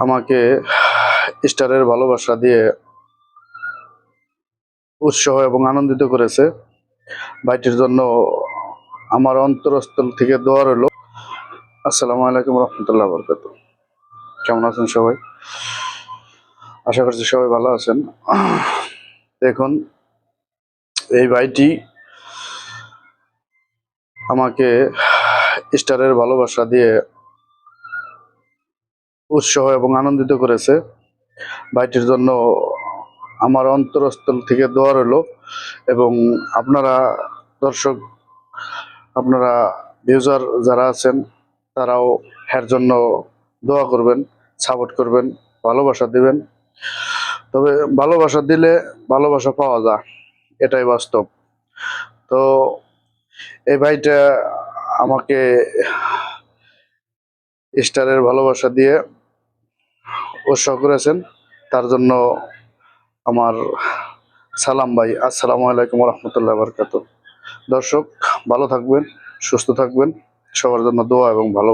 আমাকে স্টারের ভালোবাসা দিয়ে উৎসাহ এবং আনন্দিত করেছে। ভাইটির জন্য আমার অন্তরস্থল থেকে দোয়া রইল। আসসালামু আলাইকুম রহমতুল্লাহ বরকাত। কেমন আছেন সবাই? আশা করছি সবাই ভালো আছেন। দেখুন, এই ভাইটি আমাকে স্টারের ভালোবাসা দিয়ে উৎসাহ এবং আনন্দিত করেছে। ভাইটির জন্য আমার অন্তরস্থল থেকে দোয়া রইল। এবং আপনারা দর্শক, আপনারা ভিউজার যারা আছেন, তারাও এর জন্য দোয়া করবেন, সাপোর্ট করবেন, ভালোবাসা দিবেন। তবে ভালোবাসা দিলে ভালোবাসা পাওয়া যায়, এটাই বাস্তব। তো এই ভাইটা আমাকে স্টারের ভালোবাসা দিয়ে উৎসাহ করেছেন, তার জন্য আমার সালাম ভাই। আসসালামু আলাইকুম রহমতুল্লাহ বরকাত। দর্শক, ভালো থাকবেন, সুস্থ থাকবেন, সবার জন্য দোয়া এবং ভালো